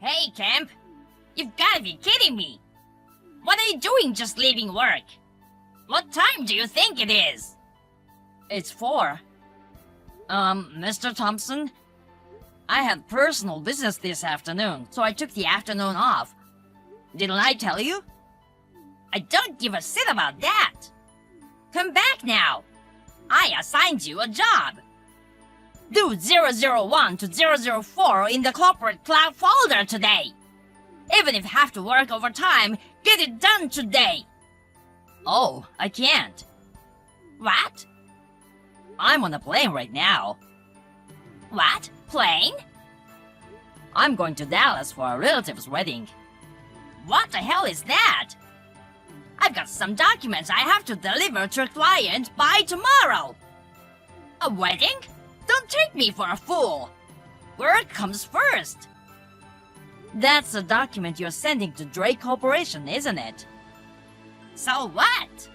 Hey, Camp! You've gotta be kidding me! What are you doing just leaving work? What time do you think it is? It's 4. Mr. Thompson? I had personal business this afternoon, so I took the afternoon off. Didn't I tell you? I don't give a shit about that! Come back now! I assigned you a job! Do 001 to 004 in the corporate cloud folder today! Even if you have to work overtime, get it done today! Oh, I can't. What? I'm on a plane right now. What? Plane? I'm going to Dallas for a relative's wedding. What the hell is that? I've got some documents I have to deliver to a client by tomorrow. A wedding? Don't take me for a fool. Work comes first. That's a document you're sending to Drake Corporation, isn't it? So what?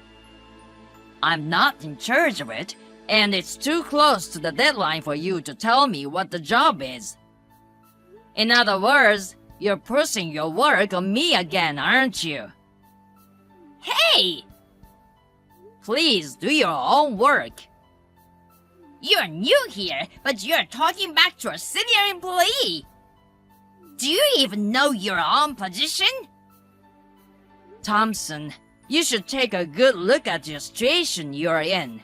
I'm not in charge of it, and it's too close to the deadline for you to tell me what the job is. In other words, you're pushing your work on me again, aren't you? Hey! Please do your own work. You're new here, but you're talking back to a senior employee. Do you even know your own position? Thompson, you should take a good look at the situation you're in.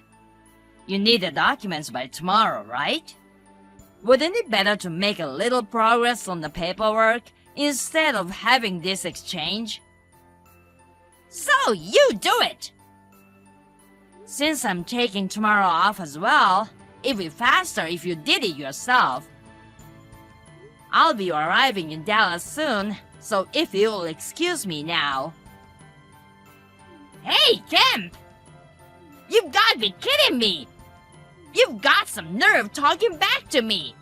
You need the documents by tomorrow, right? Wouldn't it be better to make a little progress on the paperwork instead of having this exchange? So you do it! Since I'm taking tomorrow off as well, it'd be faster if you did it yourself. I'll be arriving in Dallas soon, so if you'll excuse me now. Hey, Kemp! You've got to be kidding me! You've got some nerve talking back to me!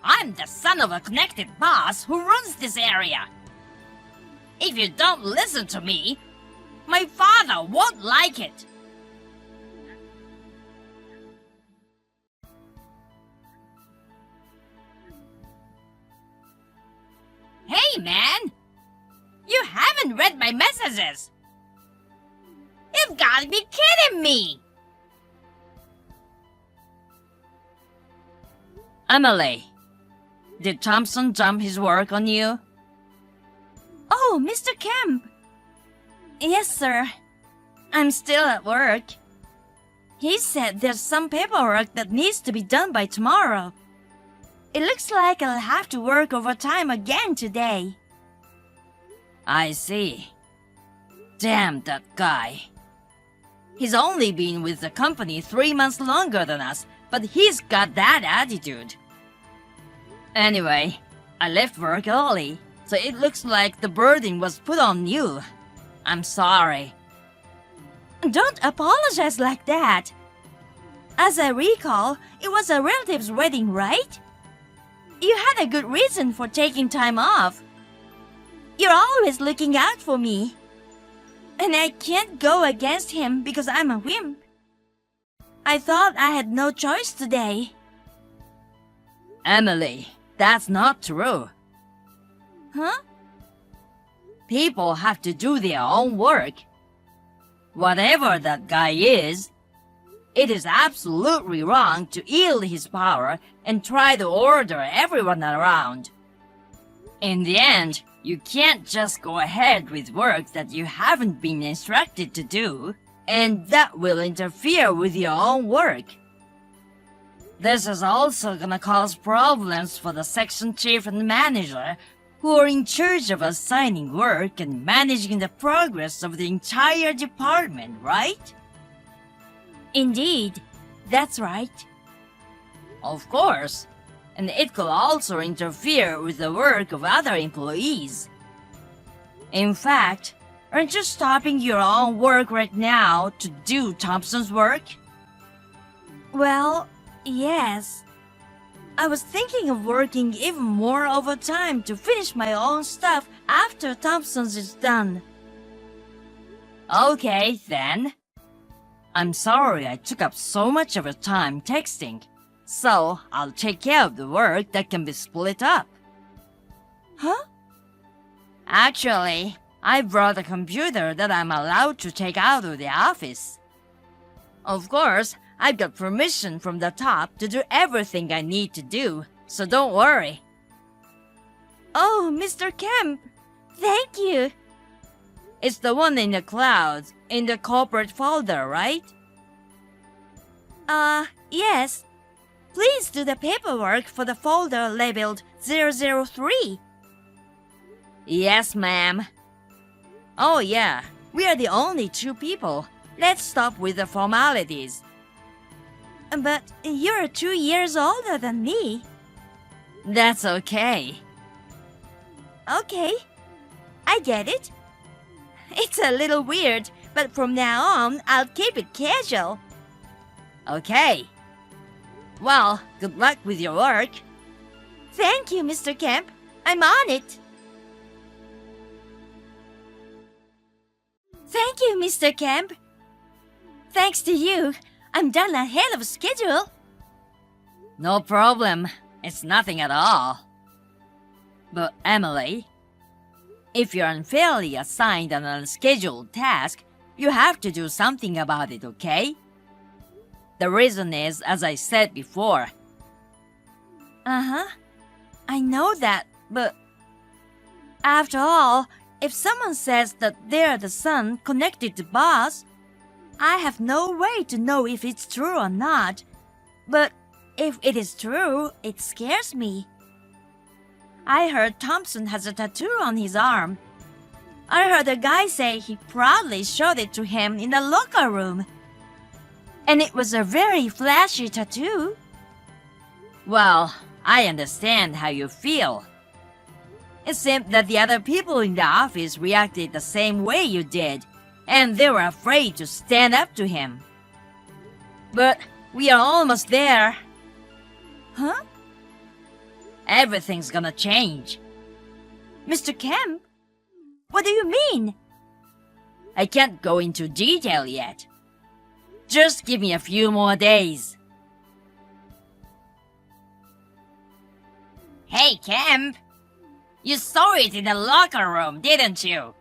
I'm the son of a connected boss who runs this area. If you don't listen to me, my father won't like it. Hey, man! You haven't read my messages! You've got to be kidding me! Emily, did Thompson dump his work on you? Oh, Mr. Kemp. Yes, sir. I'm still at work. He said there's some paperwork that needs to be done by tomorrow. It looks like I'll have to work overtime again today. I see. Damn that guy. He's only been with the company 3 months longer than us, but he's got that attitude. Anyway, I left work early, so it looks like the burden was put on you. I'm sorry. Don't apologize like that. As I recall, it was a relative's wedding, right? You had a good reason for taking time off. You're always looking out for me. And I can't go against him because I'm a wimp. I thought I had no choice today. Emily, that's not true. Huh? People have to do their own work. Whatever that guy is, it is absolutely wrong to yield his power and try to order everyone around. In the end, you can't just go ahead with work that you haven't been instructed to do, and that will interfere with your own work. This is also gonna cause problems for the section chief and manager who are in charge of assigning work and managing the progress of the entire department, right? Indeed, that's right. Of course, and it could also interfere with the work of other employees. In fact, aren't you stopping your own work right now to do Thompson's work? Well, yes. I was thinking of working even more overtime to finish my own stuff after Thompson's is done. Okay, then. I'm sorry I took up so much of your time texting, so I'll take care of the work that can be split up. Huh? Actually, I brought a computer that I'm allowed to take out of the office. Of course, I've got permission from the top to do everything I need to do, so don't worry. Oh, Mr. Kemp, thank you. It's the one in the clouds, in the corporate folder, right? Yes. Please do the paperwork for the folder labeled 003. Yes, ma'am. Oh yeah, we are the only two people. Let's stop with the formalities. But you're 2 years older than me. That's okay. Okay, I get it. It's a little weird, but from now on, I'll keep it casual. Okay. Well, good luck with your work. Thank you, Mr. Kemp. I'm on it. Thank you, Mr. Kemp. Thanks to you, I'm done ahead of schedule. No problem. It's nothing at all. But Emily, if you're unfairly assigned an unscheduled task, you have to do something about it, okay? The reason is, as I said before. Uh-huh. I know that, but after all, if someone says that they're the son connected to boss, I have no way to know if it's true or not. But if it is true, it scares me. I heard Thompson has a tattoo on his arm. I heard a guy say he proudly showed it to him in the locker room. And it was a very flashy tattoo. Well, I understand how you feel. It seemed that the other people in the office reacted the same way you did, and they were afraid to stand up to him. But we are almost there. Huh? Everything's gonna change. Mr. Kemp? What do you mean? I can't go into detail yet. Just give me a few more days. Hey, Kemp. You saw it in the locker room, didn't you?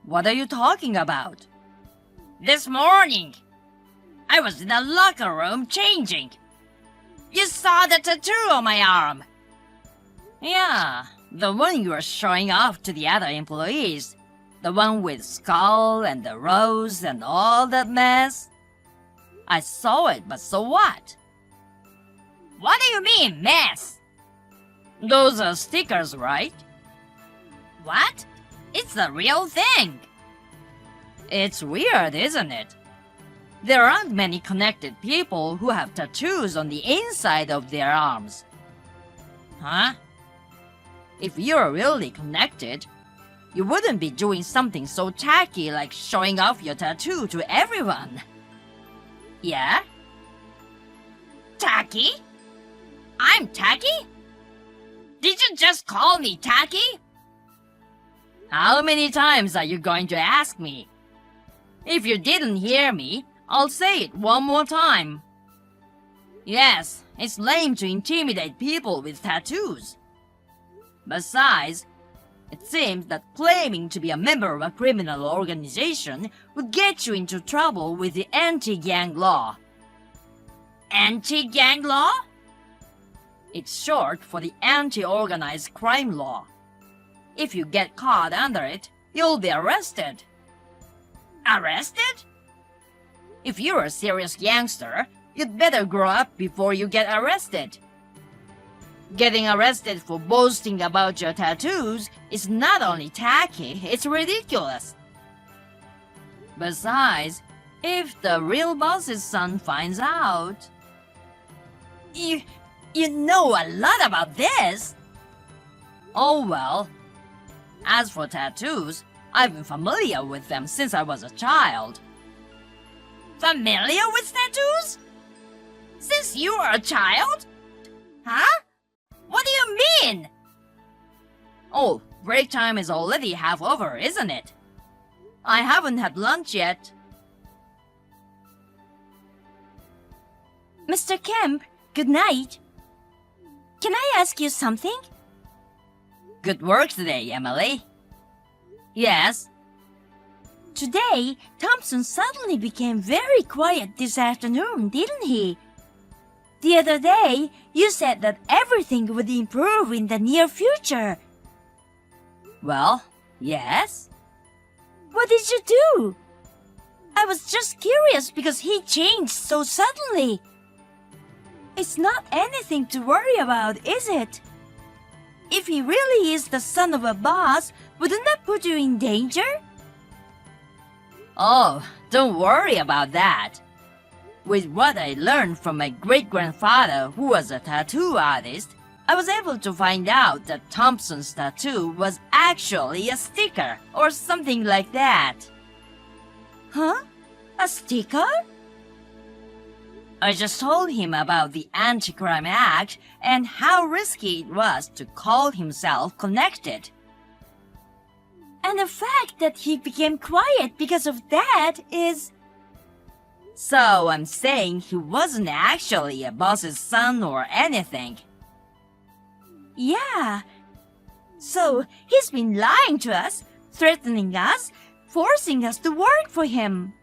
What are you talking about? This morning. I was in the locker room changing. You saw the tattoo on my arm. Yeah, the one you were showing off to the other employees. The one with skull and the rose and all that mess. I saw it, but so what? What do you mean, mess? Those are stickers, right? What? It's the real thing. It's weird, isn't it? There aren't many connected people who have tattoos on the inside of their arms. Huh? If you're really connected, you wouldn't be doing something so tacky like showing off your tattoo to everyone. Yeah? Tacky? I'm tacky? Did you just call me tacky? How many times are you going to ask me? If you didn't hear me, I'll say it one more time. Yes, it's lame to intimidate people with tattoos. Besides, it seems that claiming to be a member of a criminal organization would get you into trouble with the anti-gang law. Anti-gang law? It's short for the anti-organized crime law. If you get caught under it, you'll be arrested. Arrested? If you're a serious gangster, you'd better grow up before you get arrested. Getting arrested for boasting about your tattoos is not only tacky, it's ridiculous. Besides, if the real boss's son finds out... You know a lot about this. Oh well. As for tattoos, I've been familiar with them since I was a child. Familiar with tattoos? Since you were a child? Huh? What do you mean? Oh, break time is already half over, isn't it? I haven't had lunch yet. Mr. Kemp, good night. Can I ask you something? Good work today, Emily. Yes. Today, Thompson suddenly became very quiet this afternoon, didn't he? The other day, you said that everything would improve in the near future. Well, yes. What did you do? I was just curious because he changed so suddenly. It's not anything to worry about, is it? If he really is the son of a boss, wouldn't that put you in danger? Oh, don't worry about that. With what I learned from my great-grandfather, who was a tattoo artist, I was able to find out that Thompson's tattoo was actually a sticker or something like that. Huh? A sticker? I just told him about the Anti-Crime Act and how risky it was to call himself connected. And the fact that he became quiet because of that is... So I'm saying he wasn't actually a boss's son or anything. Yeah. So he's been lying to us, threatening us, forcing us to work for him.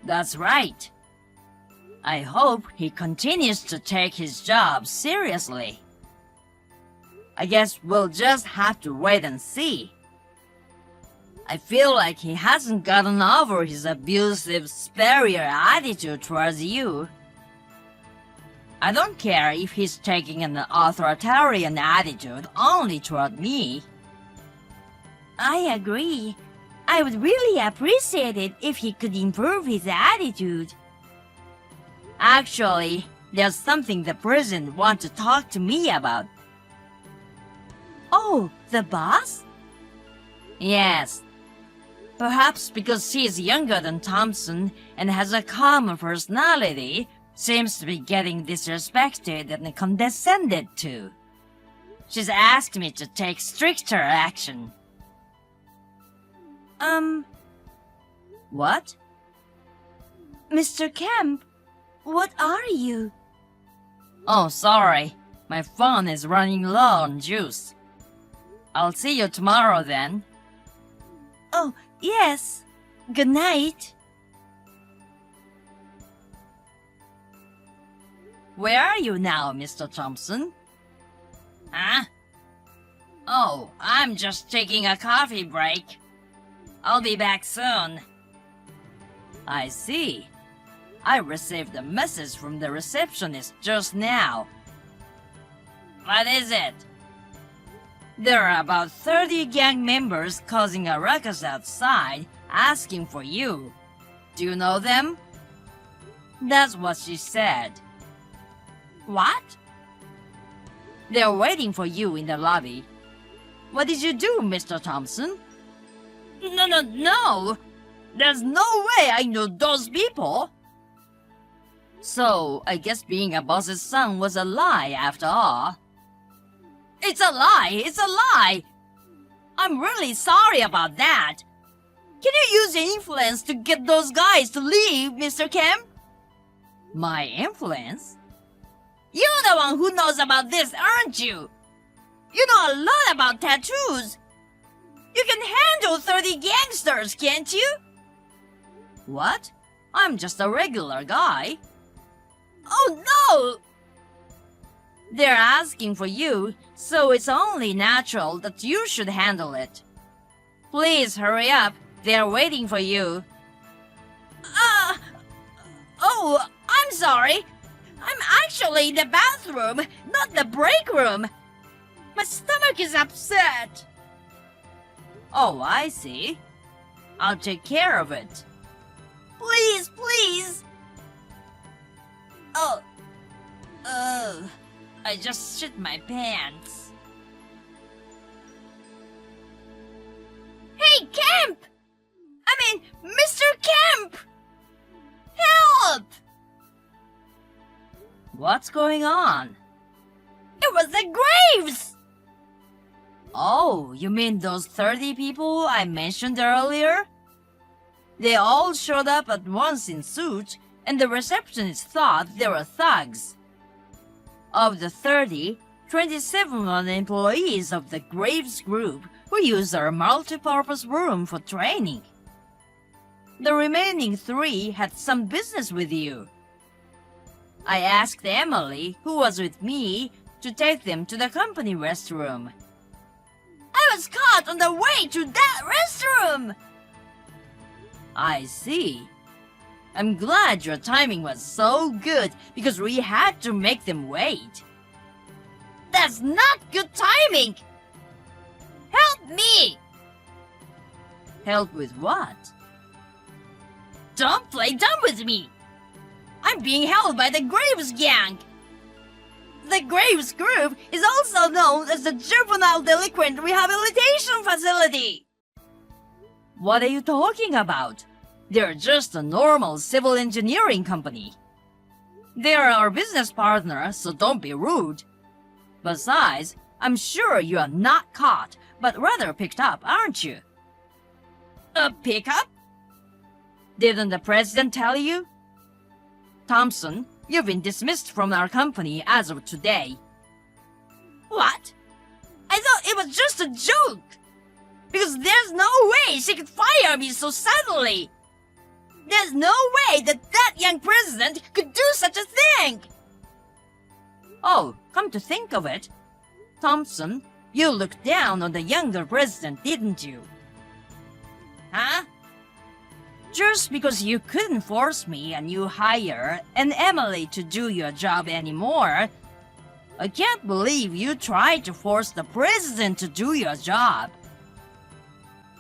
That's right. I hope he continues to take his job seriously. I guess we'll just have to wait and see. I feel like he hasn't gotten over his abusive, superior attitude towards you. I don't care if he's taking an authoritarian attitude only toward me. I agree. I would really appreciate it if he could improve his attitude. Actually, there's something the president wants to talk to me about. Oh, the boss? Yes. Perhaps because she's younger than Thompson and has a calmer personality, seems to be getting disrespected and condescended to. She's asked me to take stricter action. What? Mr. Kemp, what are you? Oh, sorry. My phone is running low on juice. I'll see you tomorrow then. Oh, yes. Good night. Where are you now, Mr. Thompson? Huh? Oh, I'm just taking a coffee break. I'll be back soon. I see. I received a message from the receptionist just now. What is it? There are about 30 gang members causing a ruckus outside, asking for you. Do you know them? That's what she said. What? They're waiting for you in the lobby. What did you do, Mr. Thompson? No! There's no way I know those people! So, I guess being a boss's son was a lie after all. It's a lie! It's a lie! I'm really sorry about that. Can you use your influence to get those guys to leave, Mr. Kemp? My influence? You're the one who knows about this, aren't you? You know a lot about tattoos. You can handle 30 gangsters, can't you? What? I'm just a regular guy. Oh no! They're asking for you, so it's only natural that you should handle it. Please hurry up. They're waiting for you. Oh, I'm sorry. I'm actually in the bathroom, not the break room. My stomach is upset. Oh, I see. I'll take care of it. Please, please. Oh, I just shit my pants. Hey, Kemp! Mr. Kemp! Help! What's going on? It was the Graves! Oh, you mean those 30 people I mentioned earlier? They all showed up at once in suits, and the receptionist thought they were thugs. Of the 30, 27 employees of the Graves Group who use our multi-purpose room for training. The remaining 3 had some business with you. I asked Emily, who was with me, to take them to the company restroom. I was caught on the way to that restroom! I see. I'm glad your timing was so good because we had to make them wait. That's not good timing! Help me! Help with what? Don't play dumb with me! I'm being held by the Graves gang! The Graves Group is also known as the Juvenile Delinquent Rehabilitation Facility! What are you talking about? They're just a normal civil engineering company. They're our business partner, so don't be rude. Besides, I'm sure you are not caught, but rather picked up, aren't you? A pickup? Didn't the president tell you? Thompson, you've been dismissed from our company as of today. What? I thought it was just a joke! Because there's no way she could fire me so suddenly! There's no way that young president could do such a thing! Oh, come to think of it, Thompson, you looked down on the younger president, didn't you? Huh? Just because you couldn't force me a new hire and Emily to do your job anymore, I can't believe you tried to force the president to do your job.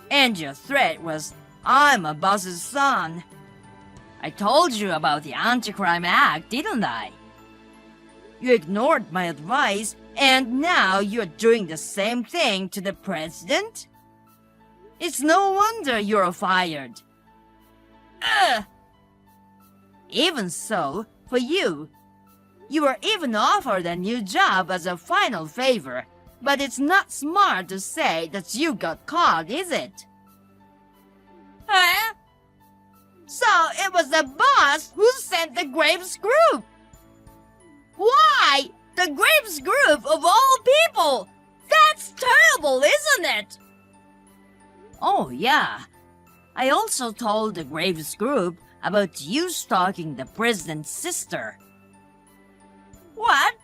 And your threat was, I'm a boss's son. I told you about the Anti-Crime Act, didn't I? You ignored my advice, and now you're doing the same thing to the president? It's no wonder you're fired. Ugh! Even so, for you were even offered a new job as a final favor, but it's not smart to say that you got caught, is it? Huh? So it was the boss who sent the Graves Group! Why? The Graves Group of all people! That's terrible, isn't it? Oh, yeah. I also told the Graves Group about you stalking the president's sister. What?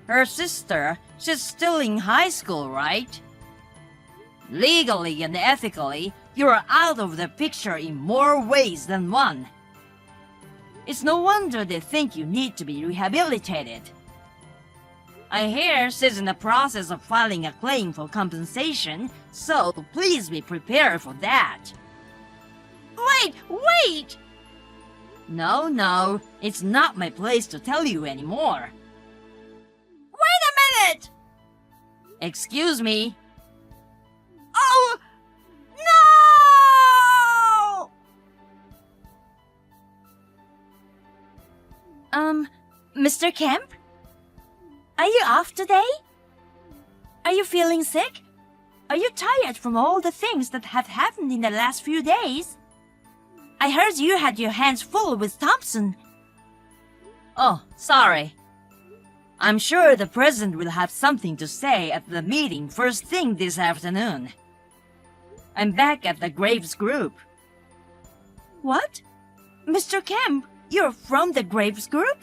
Her sister, she's still in high school, right? Legally and ethically, you're out of the picture in more ways than one. It's no wonder they think you need to be rehabilitated. I hear she's in the process of filing a claim for compensation, so please be prepared for that. Wait! No, it's not my place to tell you anymore. Wait a minute! Excuse me. Oh! No! Mr. Kemp? Are you off today? Are you feeling sick? Are you tired from all the things that have happened in the last few days? I heard you had your hands full with Thompson. Oh, sorry. I'm sure the president will have something to say at the meeting first thing this afternoon. I'm back at the Graves Group. What? Mr. Kemp, you're from the Graves Group?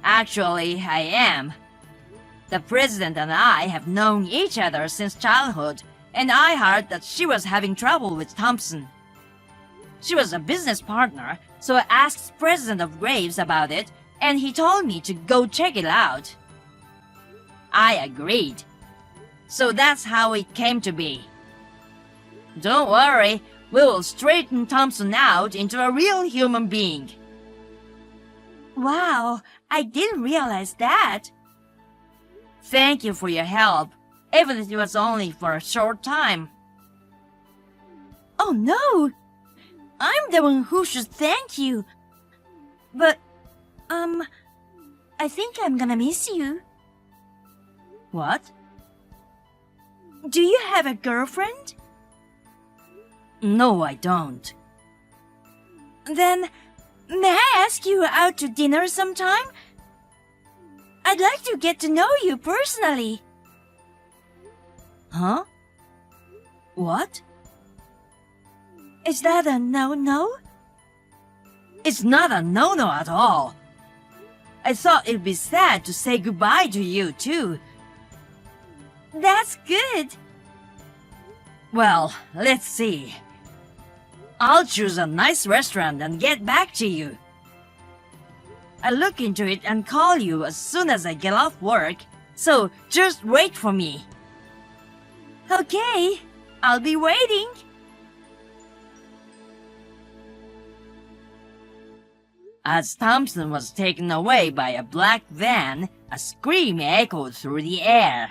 Actually, I am. The president and I have known each other since childhood, and I heard that she was having trouble with Thompson. She was a business partner, so I asked President of Graves about it, and he told me to go check it out. I agreed. So that's how it came to be. Don't worry, we will straighten Thompson out into a real human being. Wow, I didn't realize that. Thank you for your help, even if it was only for a short time. Oh no! I'm the one who should thank you. But, I think I'm gonna miss you. What? Do you have a girlfriend? No, I don't. Then, may I ask you out to dinner sometime? I'd like to get to know you personally. Huh? What? Is that a no-no? It's not a no-no at all. I thought it'd be sad to say goodbye to you, too. That's good. Well, let's see. I'll choose a nice restaurant and get back to you. I'll look into it and call you as soon as I get off work, so just wait for me. Okay, I'll be waiting. As Thompson was taken away by a black van, a scream echoed through the air.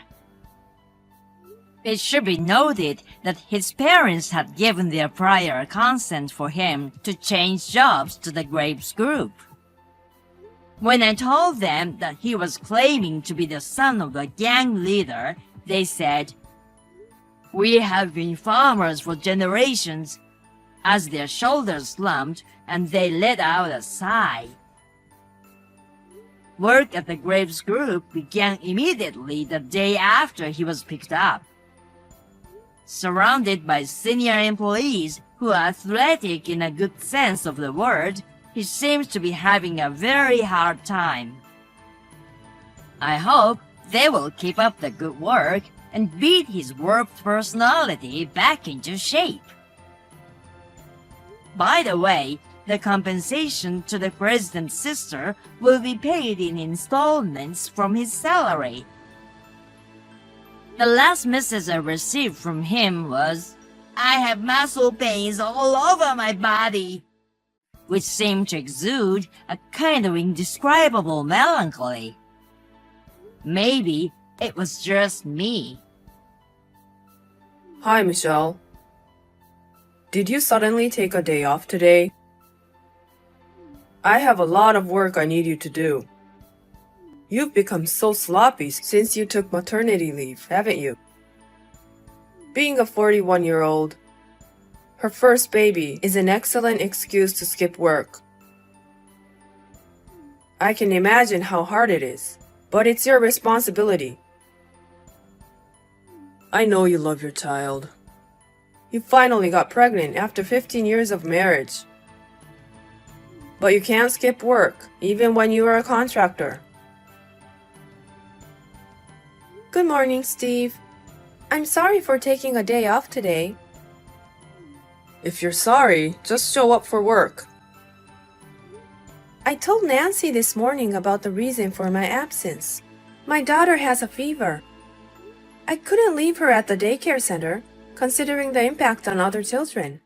It should be noted that his parents had given their prior consent for him to change jobs to the Graves Group. When I told them that he was claiming to be the son of the gang leader, they said, "We have been farmers for generations," as their shoulders slumped and they let out a sigh. Work at the Graves Group began immediately the day after he was picked up. Surrounded by senior employees who are athletic in a good sense of the word, he seems to be having a very hard time. I hope they will keep up the good work and beat his warped personality back into shape. By the way, the compensation to the president's sister will be paid in installments from his salary. The last message I received from him was, "I have muscle pains all over my body," which seemed to exude a kind of indescribable melancholy. Maybe it was just me. Hi, Michelle. Did you suddenly take a day off today? I have a lot of work I need you to do. You've become so sloppy since you took maternity leave, haven't you? Being a 41-year-old, her first baby is an excellent excuse to skip work. I can imagine how hard it is, but it's your responsibility. I know you love your child. You finally got pregnant after 15 years of marriage. But you can't skip work, even when you are a contractor. Good morning, Steve. I'm sorry for taking a day off today. If you're sorry, just show up for work. I told Nancy this morning about the reason for my absence. My daughter has a fever. I couldn't leave her at the daycare center, considering the impact on other children.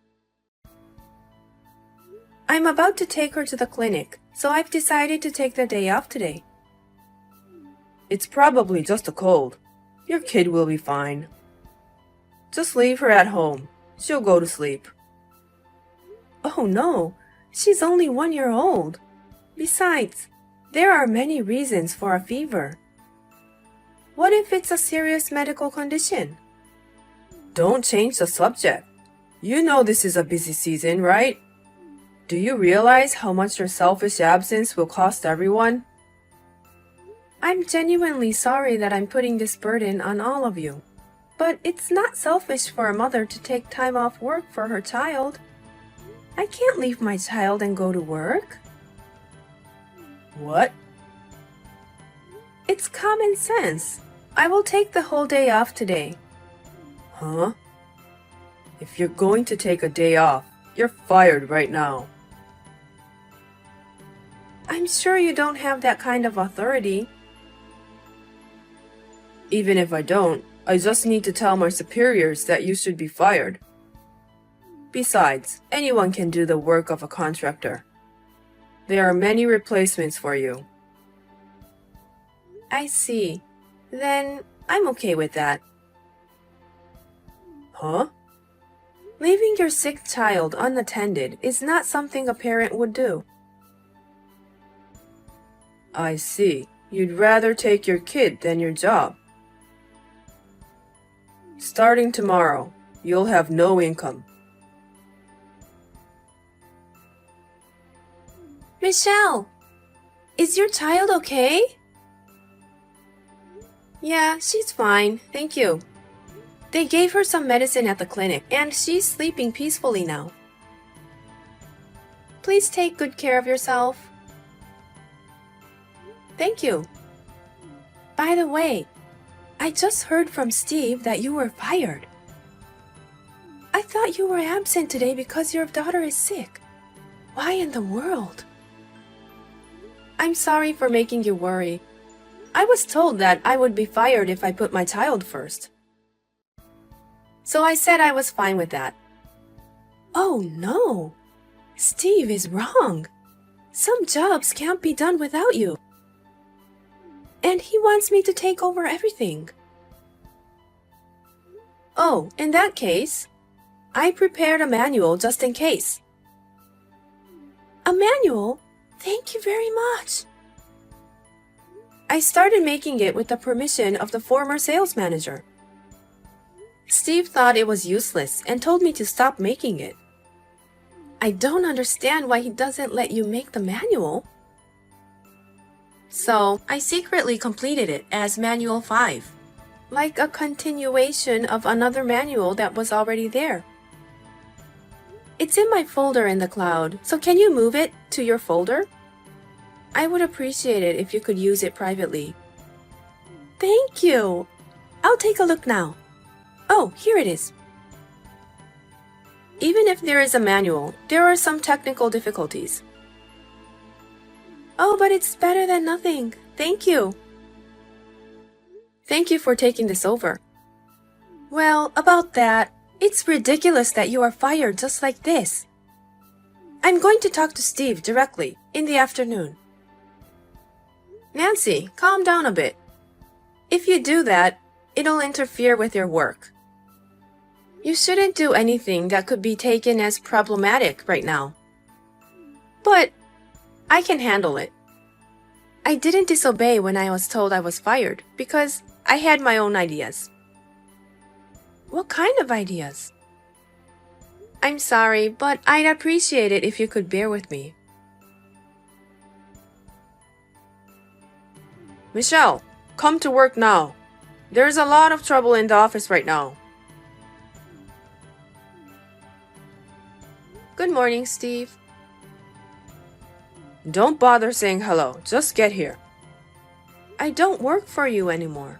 I'm about to take her to the clinic, so I've decided to take the day off today. It's probably just a cold. Your kid will be fine. Just leave her at home. She'll go to sleep. Oh no, she's only 1 year old. Besides, there are many reasons for a fever. What if it's a serious medical condition? Don't change the subject. You know this is a busy season, right? Do you realize how much your selfish absence will cost everyone? I'm genuinely sorry that I'm putting this burden on all of you. But it's not selfish for a mother to take time off work for her child. I can't leave my child and go to work. What? It's common sense. I will take the whole day off today. Huh? If you're going to take a day off, you're fired right now. I'm sure you don't have that kind of authority. Even if I don't, I just need to tell my superiors that you should be fired. Besides, anyone can do the work of a contractor. There are many replacements for you. I see. Then I'm okay with that. Huh? Leaving your sick child unattended is not something a parent would do. I see. You'd rather take your kid than your job. Starting tomorrow, you'll have no income. Michelle, is your child okay? Yeah, she's fine, thank you. They gave her some medicine at the clinic, and she's sleeping peacefully now. Please take good care of yourself. Thank you. By the way, I just heard from Steve that you were fired. I thought you were absent today because your daughter is sick. Why in the world? I'm sorry for making you worry. I was told that I would be fired if I put my child first. So I said I was fine with that. Oh no! Steve is wrong. Some jobs can't be done without you. And he wants me to take over everything. Oh, in that case, I prepared a manual just in case. A manual? Thank you very much. I started making it with the permission of the former sales manager. Steve thought it was useless and told me to stop making it. I don't understand why he doesn't let you make the manual. So, I secretly completed it as Manual 5, like a continuation of another manual that was already there. It's in my folder in the cloud, so can you move it to your folder? I would appreciate it if you could use it privately. Thank you! I'll take a look now. Oh, here it is. Even if there is a manual, there are some technical difficulties. Oh, but it's better than nothing. Thank you. Thank you for taking this over. Well, about that, it's ridiculous that you are fired just like this. I'm going to talk to Steve directly in the afternoon. Nancy, calm down a bit. If you do that, it'll interfere with your work. You shouldn't do anything that could be taken as problematic right now. But I can handle it. I didn't disobey when I was told I was fired because I had my own ideas. What kind of ideas? I'm sorry, but I'd appreciate it if you could bear with me. Michelle, come to work now. There's a lot of trouble in the office right now. Good morning, Steve. Don't bother saying hello. Just get here. I don't work for you anymore.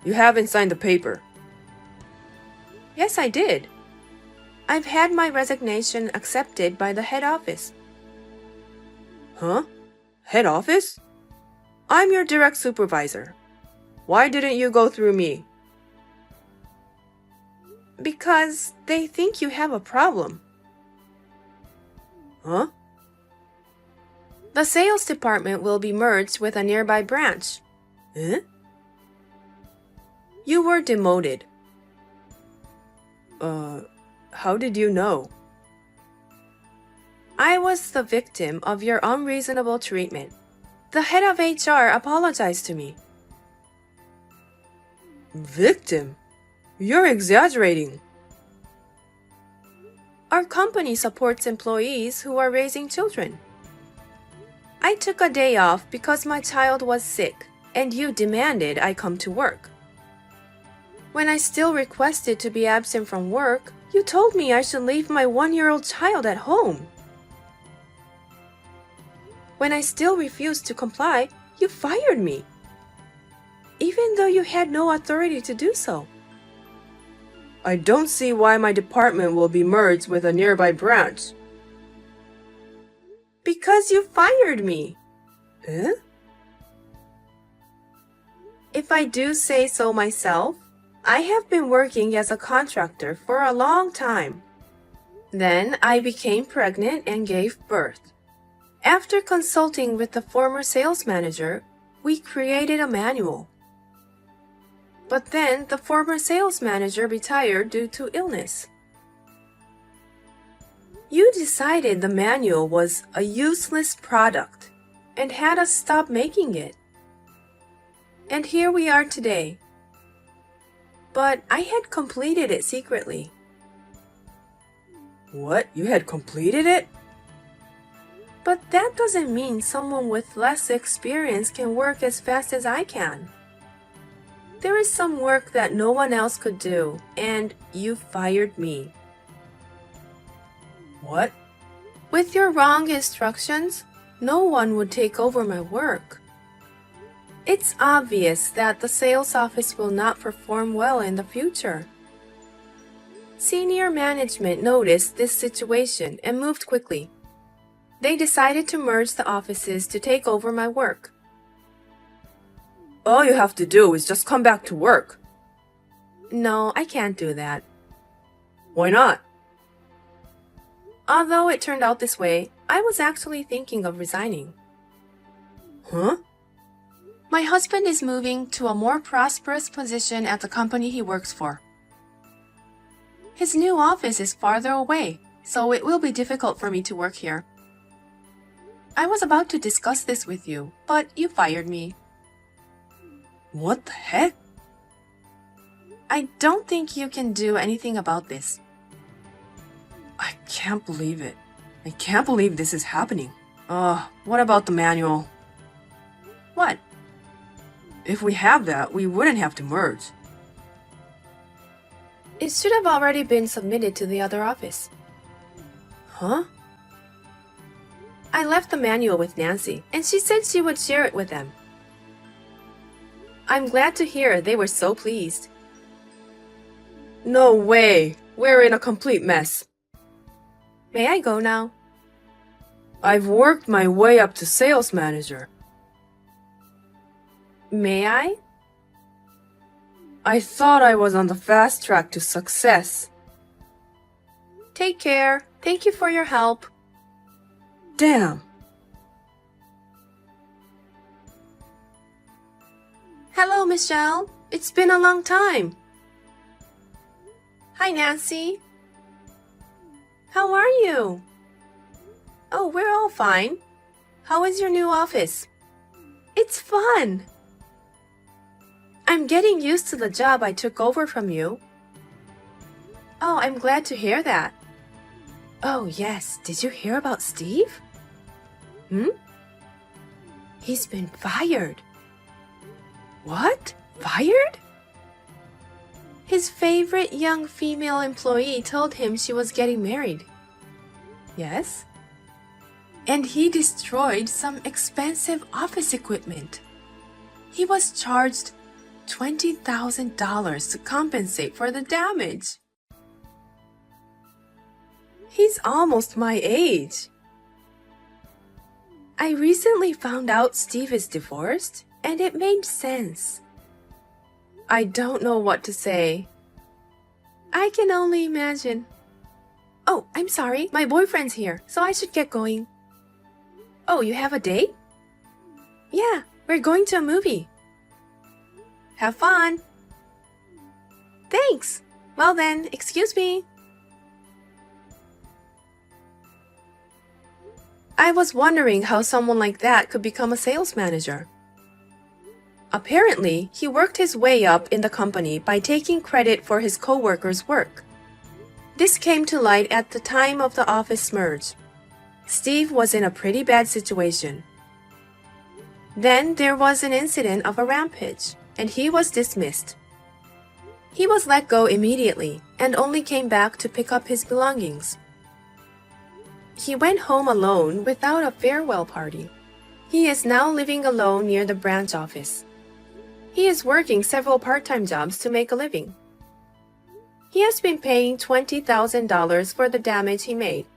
You haven't signed the paper. Yes, I did. I've had my resignation accepted by the head office. Huh? Head office? I'm your direct supervisor. Why didn't you go through me? Because they think you have a problem. Huh? The sales department will be merged with a nearby branch. Eh? You were demoted. How did you know? I was the victim of your unreasonable treatment. The head of HR apologized to me. Victim? You're exaggerating. Our company supports employees who are raising children. I took a day off because my child was sick, and you demanded I come to work. When I still requested to be absent from work, you told me I should leave my 1-year-old child at home. When I still refused to comply, you fired me, even though you had no authority to do so. I don't see why my department will be merged with a nearby branch. Because you fired me. Eh? If I do say so myself, I have been working as a contractor for a long time. Then I became pregnant and gave birth. After consulting with the former sales manager, we created a manual. But then the former sales manager retired due to illness. You decided the manual was a useless product and had us stop making it. And here we are today. But I had completed it secretly. What? You had completed it? But that doesn't mean someone with less experience can work as fast as I can. There is some work that no one else could do, and you fired me. What? With your wrong instructions, no one would take over my work. It's obvious that the sales office will not perform well in the future. Senior management noticed this situation and moved quickly. They decided to merge the offices to take over my work. All you have to do is just come back to work. No, I can't do that. Why not? Although it turned out this way, I was actually thinking of resigning. Huh? My husband is moving to a more prosperous position at the company he works for. His new office is farther away, so it will be difficult for me to work here. I was about to discuss this with you, but you fired me. What the heck? I don't think you can do anything about this. I can't believe it. I can't believe this is happening. What about the manual? What? If we have that, we wouldn't have to merge. It should have already been submitted to the other office. Huh? I left the manual with Nancy, and she said she would share it with them. I'm glad to hear they were so pleased. No way! We're in a complete mess. May I go now? I've worked my way up to sales manager. May I? I thought I was on the fast track to success. Take care. Thank you for your help. Damn! Hello, Michelle. It's been a long time. Hi, Nancy. How are you? Oh, we're all fine. How is your new office? It's fun. I'm getting used to the job I took over from you. Oh, I'm glad to hear that. Oh, yes. Did you hear about Steve? He's been fired. What? Fired? His favorite young female employee told him she was getting married. Yes? And he destroyed some expensive office equipment. He was charged $20,000 to compensate for the damage. He's almost my age. I recently found out Steve is divorced, and it made sense. I don't know what to say. I can only imagine. Oh, I'm sorry. My boyfriend's here, so I should get going. Oh, you have a date? Yeah, we're going to a movie. Have fun. Thanks. Well then, excuse me. I was wondering how someone like that could become a sales manager. Apparently, he worked his way up in the company by taking credit for his coworkers' work. This came to light at the time of the office merge. Steve was in a pretty bad situation. Then there was an incident of a rampage, and he was dismissed. He was let go immediately and only came back to pick up his belongings. He went home alone without a farewell party. He is now living alone near the branch office. He is working several part-time jobs to make a living. He has been paying $20,000 for the damage he made,